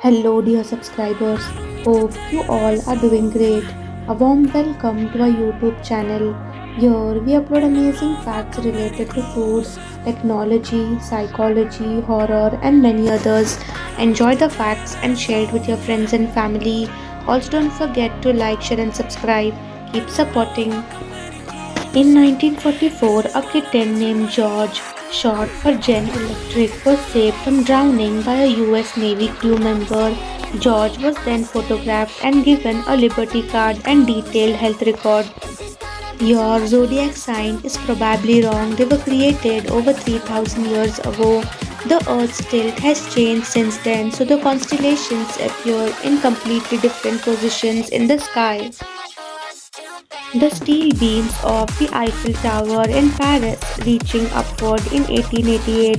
Hello, dear subscribers. Hope you all are doing great. A warm welcome to our YouTube channel. Here we upload amazing facts related to food, technology, psychology, horror, and many others. Enjoy the facts and share it with your friends and family. Also, don't forget to like, share, and subscribe. Keep supporting. In 1944, a kitten named George, short for Gen Electric, was saved from drowning by a US Navy crew member. George was then photographed and given a Liberty card and detailed health record. Your zodiac sign is probably wrong. They were created over 3000 years ago. The Earth's tilt has changed since then, so the constellations appear in completely different positions in the sky. The steel beams of the Eiffel Tower in Paris reaching upward in 1888.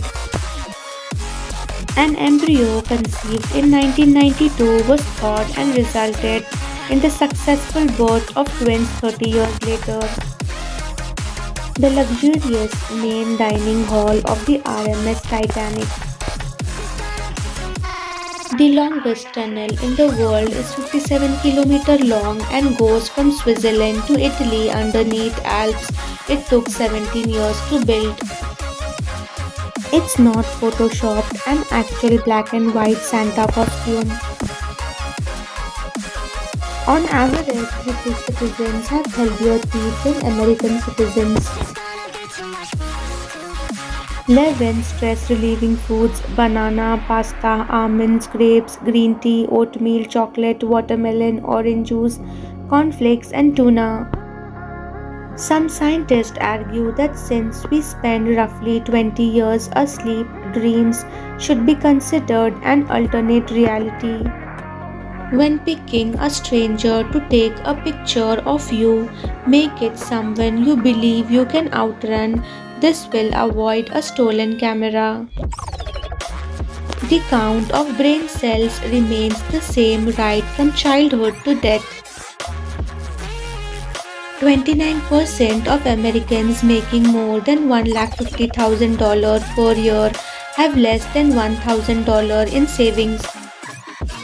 An embryo conceived in 1992 was thawed and resulted in the successful birth of twins 30 years later. The luxurious main dining hall of the RMS Titanic. The longest tunnel in the world is 57 km long and goes from Switzerland to Italy underneath Alps. It took 17 years to build. It's not photoshopped, an actual black and white Santa costume. On average, British citizens have healthier teeth than American citizens. 11 stress relieving foods: banana, pasta, almonds, grapes, green tea, oatmeal, chocolate, watermelon, orange juice, cornflakes, and tuna. Some scientists argue that since we spend roughly 20 years asleep, dreams should be considered an alternate reality. When picking a stranger to take a picture of you, make it someone you believe you can outrun. This will avoid a stolen camera. The count of brain cells remains the same right from childhood to death. 29% of Americans making more than $150,000 per year have less than $1,000 in savings.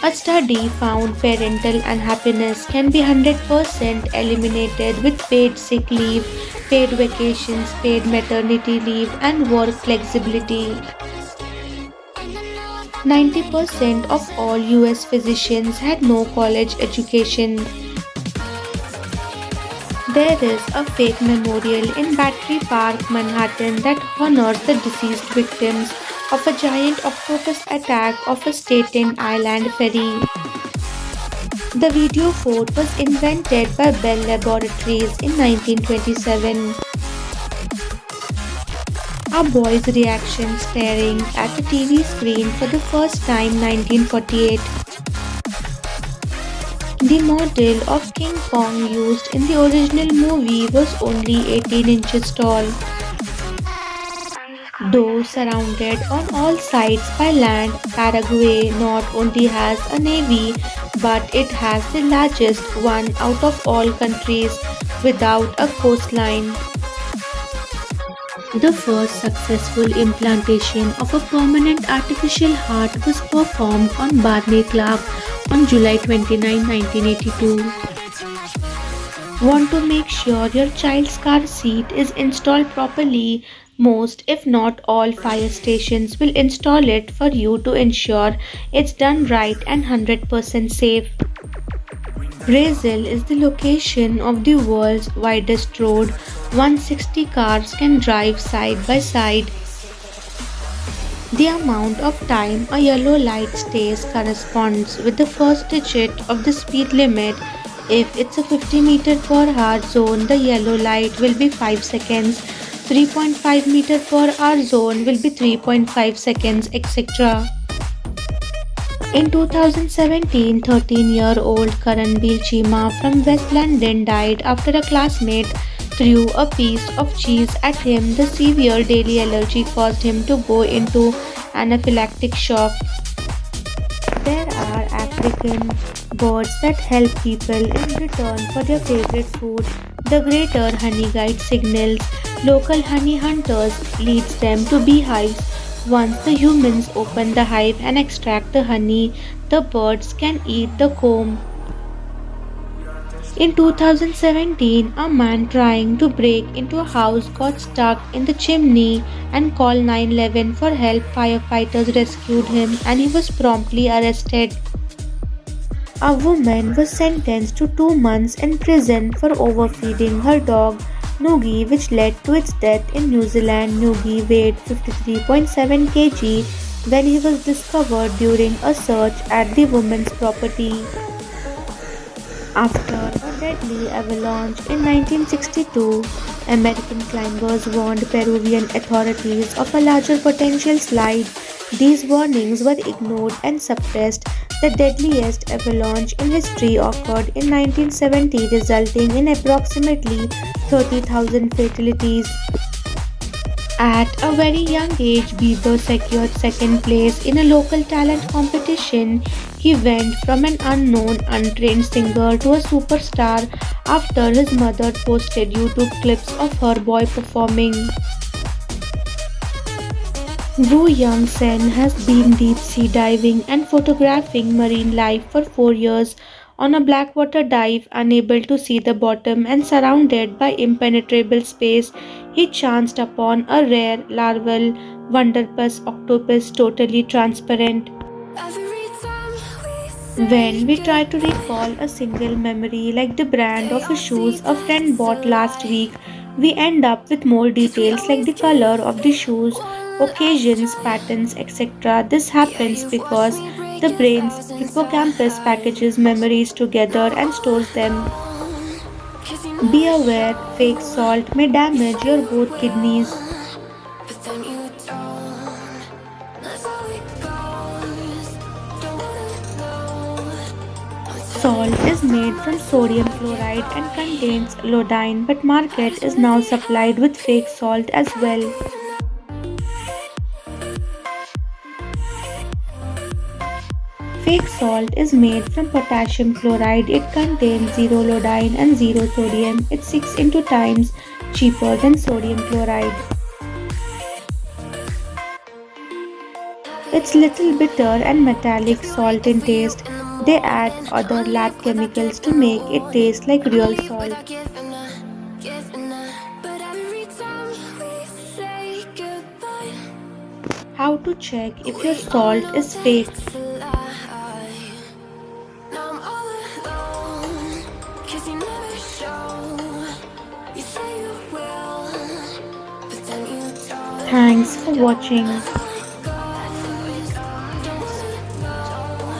A study found parental unhappiness can be 100% eliminated with paid sick leave, paid vacations, paid maternity leave, and work flexibility. 90% of all US physicians had no college education. There is a fake memorial in Battery Park, Manhattan that honors the deceased victims of a giant octopus attack of a Staten Island ferry. The video fort was invented by Bell Laboratories in 1927. A boy's reaction staring at a TV screen for the first time 1948. The model of King Kong used in the original movie was only 18 inches tall. Though surrounded on all sides by land, Paraguay not only has a navy, but it has the largest one out of all countries without a coastline. The first successful implantation of a permanent artificial heart was performed on Barney Clark on July 29, 1982. Want to make sure your child's car seat is installed properly? Most, if not all, fire stations will install it for you to ensure it's done right and 100% safe. Brazil is the location of the world's widest road. 160 cars can drive side by side. The amount of time a yellow light stays corresponds with the first digit of the speed limit. If it's a 50 m/h zone, the yellow light will be 5 seconds, 3.5 m/h zone will be 3.5 seconds, etc. In 2017, 13-year-old Karanbir Chima from West London died after a classmate threw a piece of cheese at him. The severe daily allergy caused him to go into anaphylactic shock. There are African birds that help people in return for their favorite food. The greater honey guide signals local honey hunters, leads them to beehives Once the humans open the hive and extract the honey, the birds can eat the comb. In 2017, a man trying to break into a house got stuck in the chimney and called 911 for help. Firefighters rescued him and he was promptly arrested. A woman was sentenced to 2 months in prison for overfeeding her dog Noogie, which led to its death in New Zealand. Noogie weighed 53.7 kg when he was discovered during a search at the woman's property. After a deadly avalanche in 1962, American climbers warned Peruvian authorities of a larger potential slide. These warnings were ignored and suppressed. The deadliest avalanche in history occurred in 1970, resulting in approximately 30,000 fatalities. At a very young age, Bieber secured second place in a local talent competition. He went from an unknown, untrained singer to a superstar after his mother posted YouTube clips of her boy performing. Wu Yang Sen has been deep sea diving and photographing marine life for 4 years. On a blackwater dive, unable to see the bottom and surrounded by impenetrable space, he chanced upon a rare larval wonderpus octopus totally transparent. When we try to recall a single memory like the brand of a shoes a friend bought last week, we end up with more details like the color of the shoes, occasions, patterns, etc. This happens because the brain's hippocampus packages memories together and stores them. Be aware, fake salt may damage your both kidneys. Salt is made from sodium chloride and contains iodine, but market is now supplied with fake salt as well. Fake salt is made from potassium chloride. It contains zero iodine and zero sodium. It's 6 into times cheaper than sodium chloride. It's little bitter and metallic salt in taste. They add other lab chemicals to make it taste like real salt. How to check if your salt is fake? Thanks for watching.